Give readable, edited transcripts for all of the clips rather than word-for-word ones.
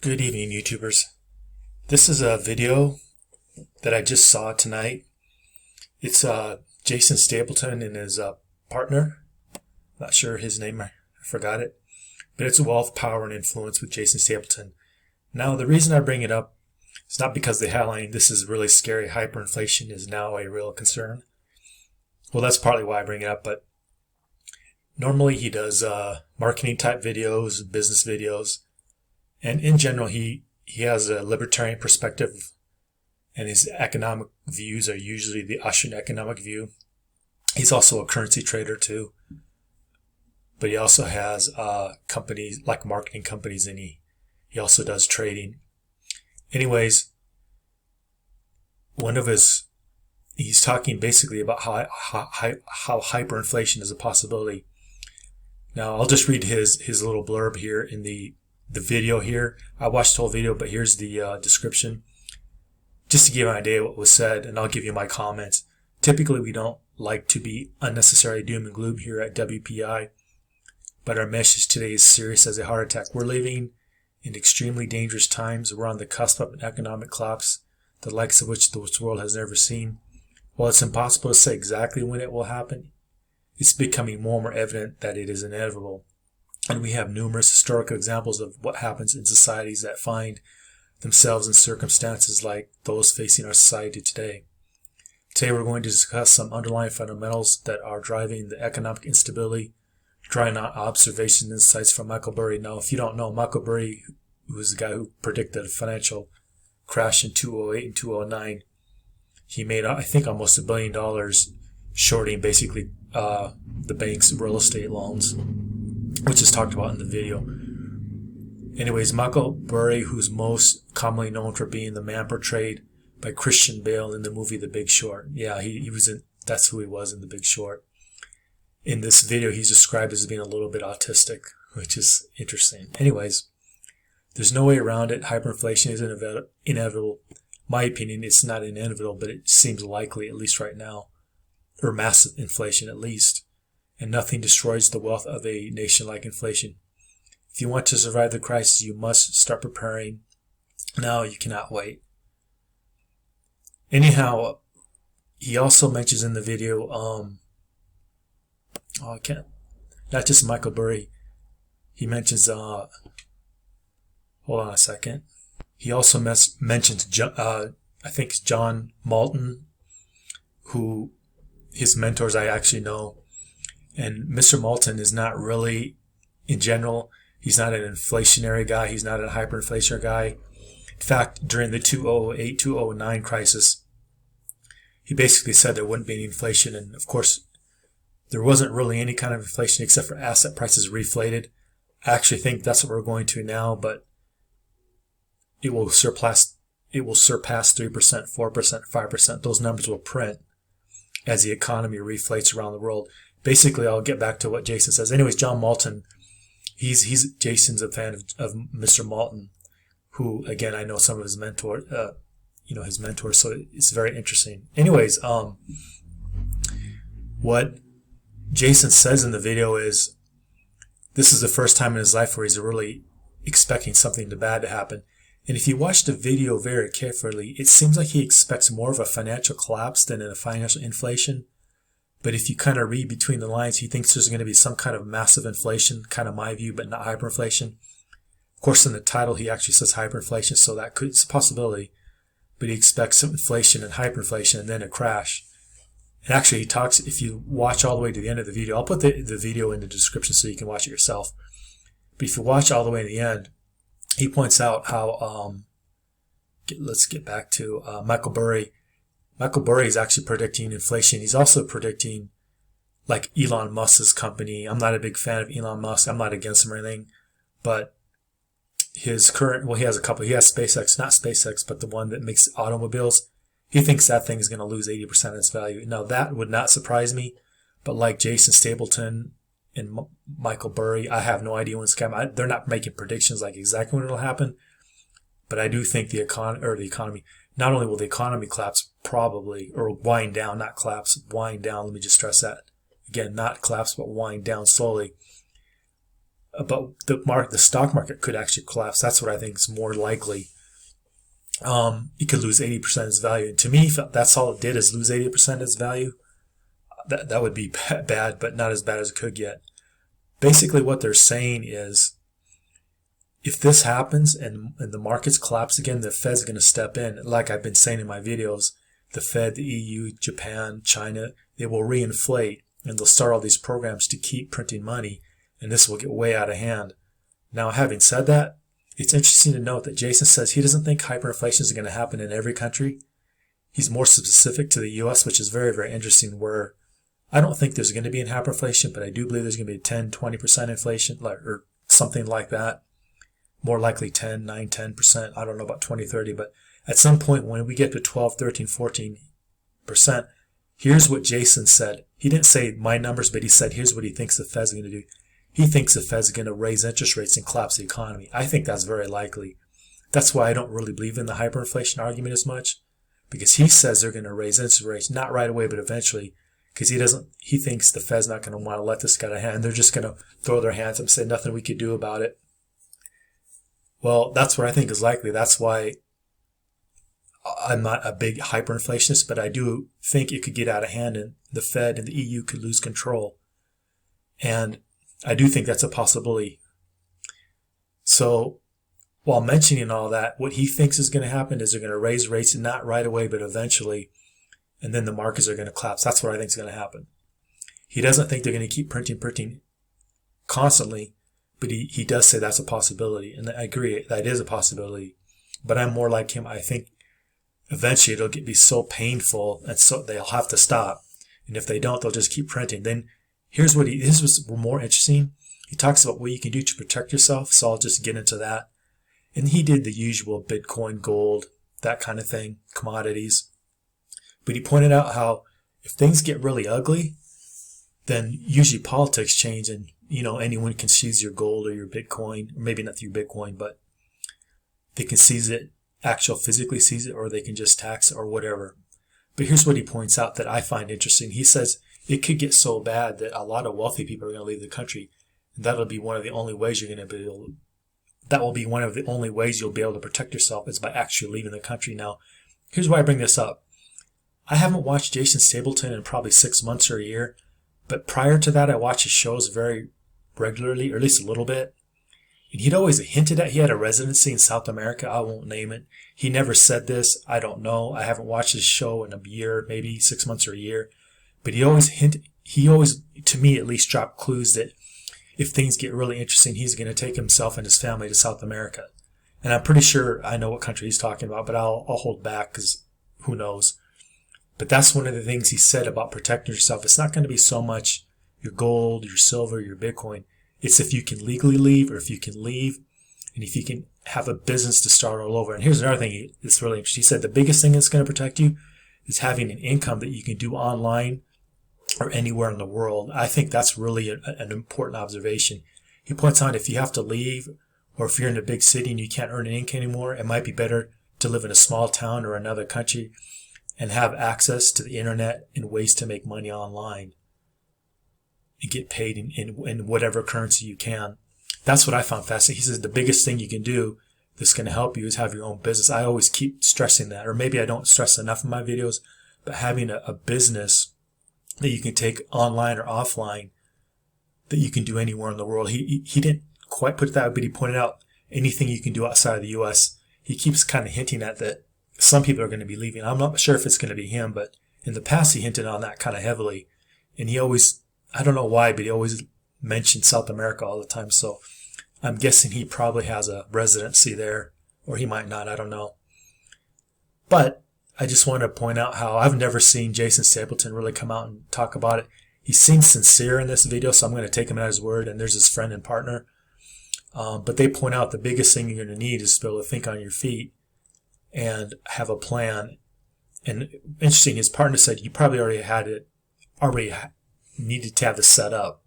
Good evening, YouTubers. This is a video that I just saw tonight. It's Jason Stapleton and his partner. Not sure his name, I forgot it. But it's Wealth, Power, and Influence with Jason Stapleton. Now, the reason I bring it up is not because the headline, this is really scary, hyperinflation is now a real concern. Well, that's partly why I bring it up, but normally he does marketing type videos, business videos. And in general, he has a libertarian perspective, and his economic views are usually the Austrian economic view. He's also a currency trader too, but he also has companies like marketing companies, and he also does trading. Anyways, he's talking basically about how hyperinflation is a possibility. Now, I'll just read his little blurb here in the video here. I watched the whole video, but here's the description. Just to give you an idea of what was said, and I'll give you my comments. Typically, we don't like to be unnecessarily doom and gloom here at WPI, but our message today is serious as a heart attack. We're living in extremely dangerous times. We're on the cusp of an economic collapse, the likes of which this world has never seen. While it's impossible to say exactly when it will happen, it's becoming more and more evident that it is inevitable. And we have numerous historical examples of what happens in societies that find themselves in circumstances like those facing our society today. Today we're going to discuss some underlying fundamentals that are driving the economic instability, drawing out observations and insights from Michael Burry. Now, if you don't know, Michael Burry, who was the guy who predicted a financial crash in 2008 and 2009, he made, I think, almost $1 billion shorting basically the bank's real estate loans, which is talked about in the video. Anyways, Michael Burry, who's most commonly known for being the man portrayed by Christian Bale in the movie The Big Short. Yeah, that's who he was in The Big Short. In this video, he's described as being a little bit autistic, which is interesting. Anyways, there's no way around it. Hyperinflation is inevitable. My opinion, it's not inevitable, but it seems likely, at least right now, or massive inflation at least. And nothing destroys the wealth of a nation like inflation. If you want to survive the crisis, you must start preparing now. You cannot wait. Anyhow, he also mentions in the video, not just Michael Burry. He mentions, hold on a second. He also mentions, I think it's John Malton, who his mentors I actually know. And Mr. Malton is not really, in general, he's not an inflationary guy. He's not a hyperinflationary guy. In fact, during the 2008-2009 crisis, he basically said there wouldn't be any inflation. And of course, there wasn't really any kind of inflation except for asset prices reflated. I actually think that's what we're going to now, but it will surpass 3%, 4%, 5%. Those numbers will print as the economy reflates around the world. Basically, I'll get back to what Jason says. Anyways, John Malton, Jason's a fan of Mr. Malton, who, again, I know some of his mentors, so it's very interesting. Anyways, what Jason says in the video is this is the first time in his life where he's really expecting something bad to happen. And if you watch the video very carefully, it seems like he expects more of a financial collapse than a financial inflation. But if you kind of read between the lines, he thinks there's going to be some kind of massive inflation, kind of my view, but not hyperinflation. Of course, in the title, he actually says hyperinflation, so it's a possibility. But he expects some inflation and hyperinflation and then a crash. And actually, he talks, if you watch all the way to the end of the video, I'll put the video in the description so you can watch it yourself. But if you watch all the way to the end, he points out how, let's get back to Michael Burry. Michael Burry is actually predicting inflation. He's also predicting, like, Elon Musk's company. I'm not a big fan of Elon Musk. I'm not against him or anything. But his he has a couple. He has SpaceX, not SpaceX, but the one that makes automobiles. He thinks that thing is going to lose 80% of its value. Now, that would not surprise me. But like Jason Stapleton and Michael Burry, I have no idea when it's coming. They're not making predictions like exactly when it'll happen. But I do think the economy, not only will the economy collapse probably, or wind down, not collapse, wind down. Let me just stress that. Again, not collapse, but wind down slowly. but the stock market could actually collapse. That's what I think is more likely. It could lose 80% of its value. And to me, if that's all it did is lose 80% of its value, that would be bad, but not as bad as it could get. Basically, what they're saying is, if this happens and the markets collapse again, the Fed's going to step in. Like I've been saying in my videos, the Fed, the EU, Japan, China, they will reinflate, and they'll start all these programs to keep printing money, and this will get way out of hand. Now, having said that, it's interesting to note that Jason says he doesn't think hyperinflation is going to happen in every country. He's more specific to the U.S., which is very, very interesting, where I don't think there's going to be an hyperinflation, but I do believe there's going to be 10, 20% inflation, or something like that. More likely 10, 9, 10%. I don't know about 20, 30, but at some point when we get to 12, 13, 14%, here's what Jason said. He didn't say my numbers, but he said here's what he thinks the Fed's going to do. He thinks the Fed's going to raise interest rates and collapse the economy. I think that's very likely. That's why I don't really believe in the hyperinflation argument as much, because he says they're going to raise interest rates, not right away, but eventually, because he thinks the Fed's not going to want to let this get out of hand. They're just going to throw their hands up and say nothing we could do about it. Well, that's what I think is likely. That's why I'm not a big hyperinflationist, but I do think it could get out of hand and the Fed and the EU could lose control. And I do think that's a possibility. So while mentioning all that, what he thinks is going to happen is they're going to raise rates, not right away, but eventually, and then the markets are going to collapse. That's what I think is going to happen. He doesn't think they're going to keep printing constantly, but he does say that's a possibility. And I agree, that is a possibility. But I'm more like him. I think eventually it'll be so painful, and so they'll have to stop. And if they don't, they'll just keep printing. Then this was more interesting. He talks about what you can do to protect yourself, so I'll just get into that. And he did the usual Bitcoin, gold, that kind of thing, commodities. But he pointed out how if things get really ugly, then usually politics change, and anyone can seize your gold or your Bitcoin, or maybe not through Bitcoin, but they can seize it, physically seize it, or they can just tax it or whatever. But here's what he points out that I find interesting. He says it could get so bad that a lot of wealthy people are going to leave the country. And that'll be one of the only ways you're going to be able. That will be one of the only ways you'll be able to protect yourself is by actually leaving the country. Now, here's why I bring this up. I haven't watched Jason Stapleton in probably 6 months or a year, but prior to that, I watched his shows very regularly, or at least a little bit. And he'd always hinted at he had a residency in South America. I won't name it. He never said this. I don't know. I haven't watched his show in a year, maybe 6 months or a year. But he always, to me at least, dropped clues that if things get really interesting, he's going to take himself and his family to South America. And I'm pretty sure I know what country he's talking about, but I'll hold back because who knows. But that's one of the things he said about protecting yourself. It's not going to be so much your gold, your silver, your Bitcoin. It's if you can legally leave, or if you can leave, and if you can have a business to start all over. And here's another thing that's really interesting. He said the biggest thing that's going to protect you is having an income that you can do online or anywhere in the world. I think that's really an important observation. He points out if you have to leave, or if you're in a big city and you can't earn an income anymore, it might be better to live in a small town or another country and have access to the internet and ways to make money online and get paid in whatever currency you can. That's what I found fascinating. He says the biggest thing you can do that's going to help you is have your own business. I always keep stressing that, or maybe I don't stress enough in my videos, but having a business that you can take online or offline that you can do anywhere in the world. He didn't quite put that, but he pointed out anything you can do outside of the U.S. He keeps kind of hinting at that some people are going to be leaving. I'm not sure if it's going to be him, but in the past he hinted on that kind of heavily. And he always, I don't know why, but he always mentioned South America all the time. So I'm guessing he probably has a residency there, or he might not, I don't know. But I just want to point out how I've never seen Jason Stapleton really come out and talk about it. He seems sincere in this video, so I'm going to take him at his word, and there's his friend and partner. But they point out the biggest thing you're going to need is to be able to think on your feet and have a plan. And interesting, his partner said you probably already needed to have this set up.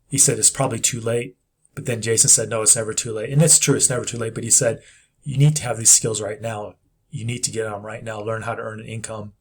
He said it's probably too late, but then Jason said no, it's never too late. And it's true, it's never too late, but he said you need to have these skills right now. You need to get on right now, learn how to earn an income,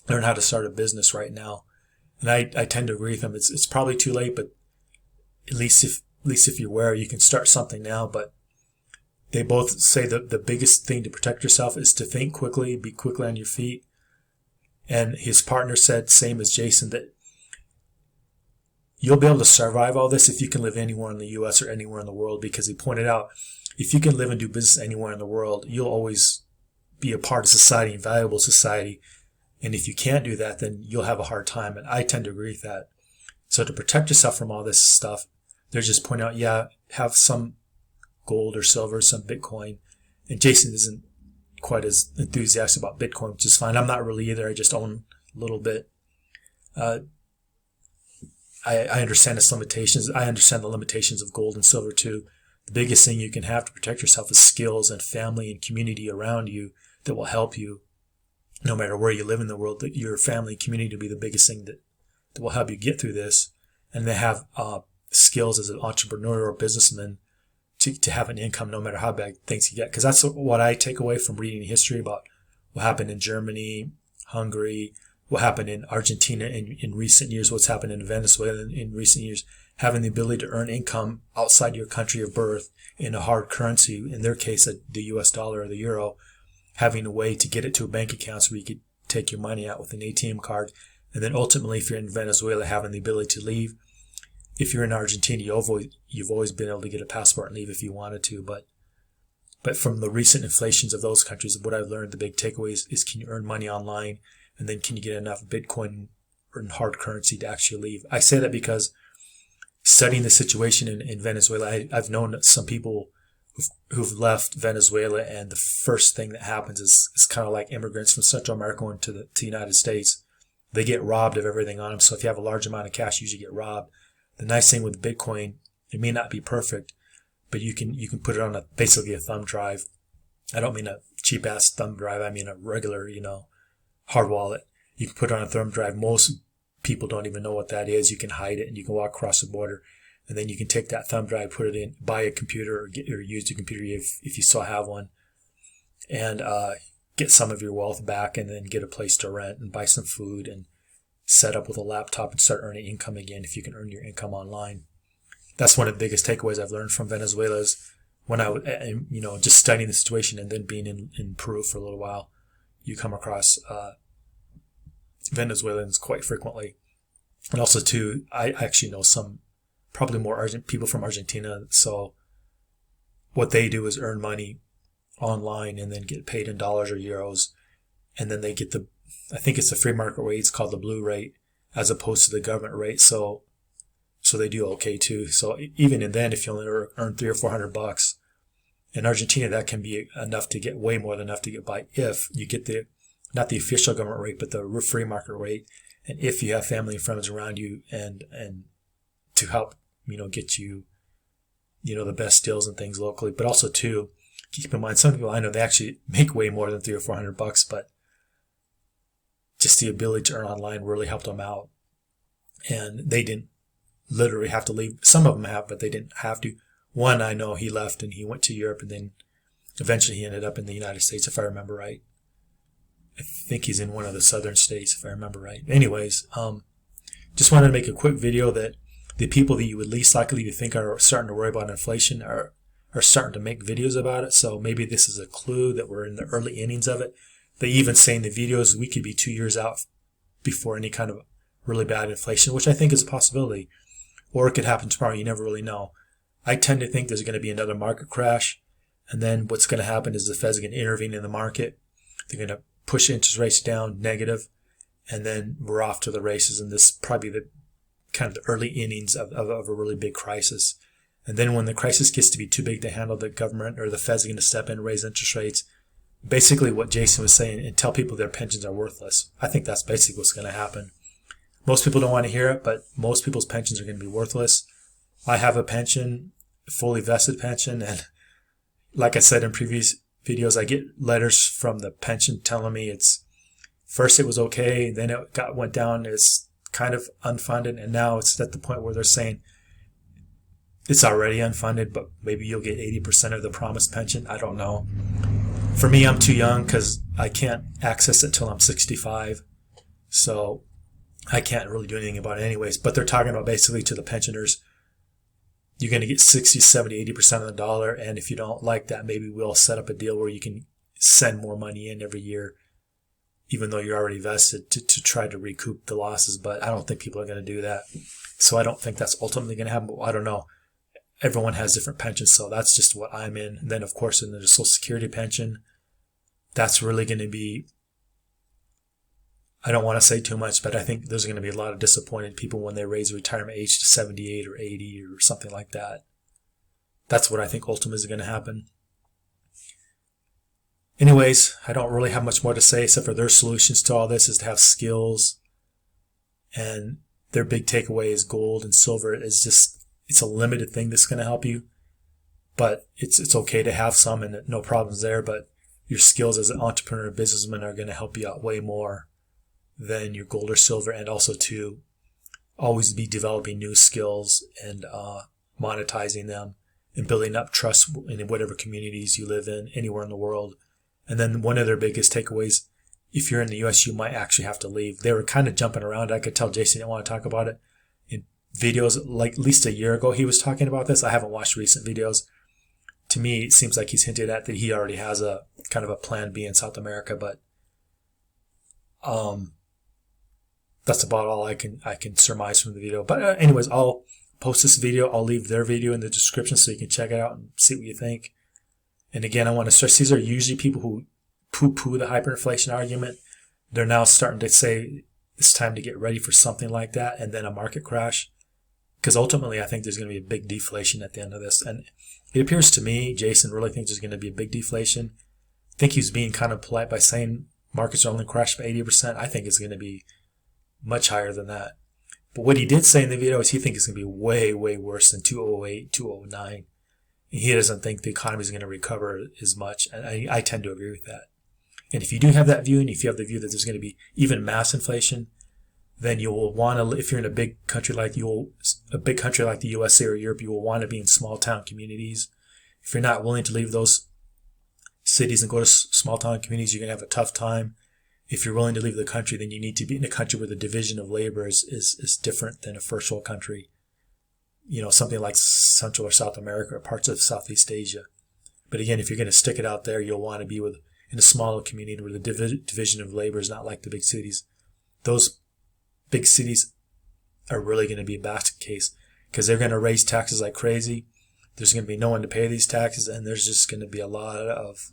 learn how to start a business right now. And I tend to agree with him. It's probably too late, but at least least if you're aware, you can start something now, but they both say that the biggest thing to protect yourself is to think quickly, be quickly on your feet. And his partner said, same as Jason, that you'll be able to survive all this if you can live anywhere in the U.S. or anywhere in the world, because he pointed out, if you can live and do business anywhere in the world, you'll always be a part of society and valuable society. And if you can't do that, then you'll have a hard time. And I tend to agree with that. So to protect yourself from all this stuff, they're just pointing out, yeah, have some gold or silver, some Bitcoin. And Jason isn't quite as enthusiastic about Bitcoin, which is fine. I'm not really either. I just own a little bit. I understand its limitations. I understand the limitations of gold and silver too. The biggest thing you can have to protect yourself is skills and family and community around you that will help you no matter where you live in the world. That your family and community will be the biggest thing that will help you get through this. And they have skills as an entrepreneur or businessman to have an income no matter how bad things you get. Because that's what I take away from reading history about what happened in Germany, Hungary, what happened in Argentina in recent years, what's happened in Venezuela in recent years. Having the ability to earn income outside your country of birth in a hard currency, in their case, the US dollar or the euro, having a way to get it to a bank account so where you could take your money out with an ATM card. And then ultimately, if you're in Venezuela, having the ability to leave. If you're in Argentina, you've always been able to get a passport and leave if you wanted to. But from the recent inflations of those countries, what I've learned, the big takeaway is can you earn money online? And then can you get enough Bitcoin or hard currency to actually leave? I say that because studying the situation in Venezuela, I've known some people who've left Venezuela, and the first thing that happens is kind of like immigrants from Central America going to the United States. They get robbed of everything on them. So if you have a large amount of cash, you usually get robbed. The nice thing with Bitcoin, it may not be perfect, but you can put it on basically a thumb drive. I don't mean a cheap ass thumb drive. I mean a regular, hard wallet. You can put it on a thumb drive. Most people don't even know what that is. You can hide it and you can walk across the border, and then you can take that thumb drive, put it in, buy a computer or use a computer if you still have one, and get some of your wealth back, and then get a place to rent and buy some food and set up with a laptop and start earning income again if you can earn your income online. That's one of the biggest takeaways I've learned from Venezuela is when I was, just studying the situation and then being in Peru for a little while, you come across Venezuelans quite frequently. And also too, I actually know some probably more people from Argentina. So what they do is earn money online and then get paid in dollars or euros. And then they get I think it's the free market rate. It's called the blue rate as opposed to the government rate. So they do okay too. So even then, if you only earn $300 or $400 in Argentina, that can be enough to get way more than enough to get by if you get not the official government rate, but the free market rate. And if you have family and friends around you and to help, get you, the best deals and things locally. But also too, keep in mind, some people I know, they actually make way more than $300 or $400, but just the ability to earn online really helped them out. And they didn't literally have to leave. Some of them have, but they didn't have to. One, I know he left and he went to Europe, and then eventually he ended up in the United States, if I remember right. I think he's in one of the southern states, if I remember right. Anyways, just wanted to make a quick video that the people that you would least likely to think are starting to worry about inflation are starting to make videos about it. So maybe this is a clue that we're in the early innings of it. They even say in the videos we could be 2 years out before any kind of really bad inflation, which I think is a possibility. Or it could happen tomorrow. You never really know. I tend to think there's going to be another market crash. And then what's going to happen is the Fed's going to intervene in the market. They're going to push interest rates down negative. And then we're off to the races. And this is probably the kind of the early innings of a really big crisis. And then when the crisis gets to be too big to handle, the government or the Fed's going to step in and raise interest rates. Basically what Jason was saying, and tell people their pensions are worthless. I think that's basically what's going to happen. Most people don't want to hear it, but most people's pensions are going to be worthless. I have a pension, a fully vested pension, and like I said in previous videos, I get letters from the pension telling me first it was okay, then it went down, it's kind of unfunded, and now it's at the point where they're saying it's already unfunded, but maybe you'll get 80% of the promised pension. I don't know. For me, I'm too young because I can't access it till I'm 65. So I can't really do anything about it anyways. But they're talking about basically to the pensioners, you're going to get 60, 70, 80% of the dollar. And if you don't like that, maybe we'll set up a deal where you can send more money in every year, even though you're already vested, to try to recoup the losses. But I don't think people are going to do that. So I don't think that's ultimately going to happen. But I don't know. Everyone has different pensions, so that's just what I'm in. And then, of course, in the Social Security pension, that's really going to be, I don't want to say too much, but I think there's going to be a lot of disappointed people when they raise the retirement age to 78 or 80 or something like that. That's what I think ultimately is going to happen. Anyways, I don't really have much more to say except for their solutions to all this is to have skills. And their big takeaway is gold and silver is just, it's a limited thing that's going to help you. But it's okay to have some and no problems there. But your skills as an entrepreneur and businessman are going to help you out way more than your gold or silver, and also to always be developing new skills and monetizing them and building up trust in whatever communities you live in, anywhere in the world. And then one of their biggest takeaways, if you're in the U.S., you might actually have to leave. They were kind of jumping around. I could tell Jason didn't want to talk about it. In videos, like at least a year ago, he was talking about this. I haven't watched recent videos. To me, it seems like he's hinted at that he already has a kind of a plan B in South America, but that's about all I can surmise from the video. But anyways, I'll post this video. I'll leave their video in the description so you can check it out and see what you think. And again, I want to stress, these are usually people who poo-poo the hyperinflation argument. They're now starting to say it's time to get ready for something like that and then a market crash. Because ultimately, I think there's going to be a big deflation at the end of this. And it appears to me, Jason really thinks there's going to be a big deflation. I think he's being kind of polite by saying markets are only crashed by 80%. I think it's going to be much higher than that. But what he did say in the video is he thinks it's going to be way, way worse than 2008, 2009. And he doesn't think the economy is going to recover as much. And I tend to agree with that. And if you do have that view, and if you have the view that there's going to be even mass inflation, then you will want to, if you're in a big country like the USA or Europe, you will want to be in small town communities. If you're not willing to leave those cities and go to small town communities, you're going to have a tough time. If you're willing to leave the country, then you need to be in a country where the division of labor is different than a first world country. You know, something like Central or South America or parts of Southeast Asia. But again, if you're going to stick it out there, you'll want to be in a smaller community where the division of labor is not like the big cities. Those big cities are really going to be a basket case because they're going to raise taxes like crazy. There's going to be no one to pay these taxes, and there's just going to be a lot of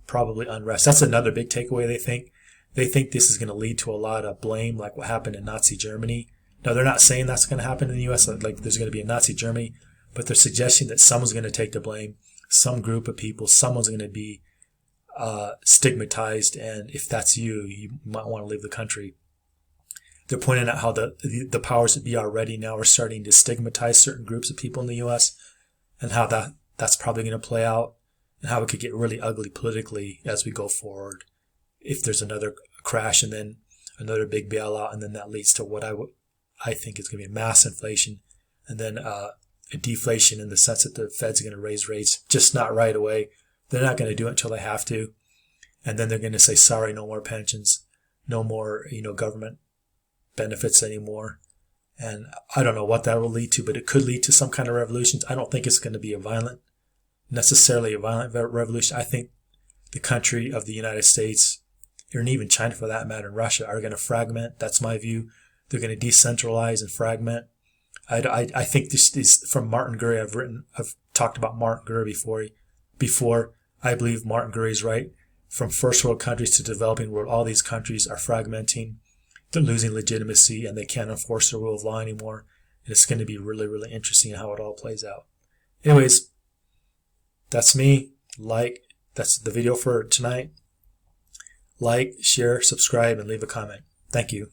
probably unrest. That's another big takeaway, they think. They think this is going to lead to a lot of blame, like what happened in Nazi Germany. Now, they're not saying that's going to happen in the U.S., like there's going to be a Nazi Germany, but they're suggesting that someone's going to take the blame, some group of people, someone's going to be stigmatized, and if that's you, you might want to leave the country. They're pointing out how the powers that be already now are starting to stigmatize certain groups of people in the U.S., and how that's probably going to play out, and how it could get really ugly politically as we go forward. If there's another crash and then another big bailout, and then that leads to what I think is going to be mass inflation, and then a deflation in the sense that the Fed's going to raise rates, just not right away. They're not going to do it until they have to, and then they're going to say, sorry, no more pensions, no more government benefits anymore. And I don't know what that will lead to, but it could lead to some kind of revolution. I don't think it's going to be necessarily a violent revolution. I think the country of the United States, and even China for that matter, and Russia, are going to fragment. That's my view. They're going to decentralize and fragment. I think this is from Martin Gurry. I've talked about Martin Gurry before. I believe Martin Gurry is right. From first world countries to developing world, all these countries are fragmenting. They're losing legitimacy, and they can't enforce the rule of law anymore. And it's going to be really, really interesting how it all plays out. Anyways, that's me. That's the video for tonight. Like, share, subscribe, and leave a comment. Thank you.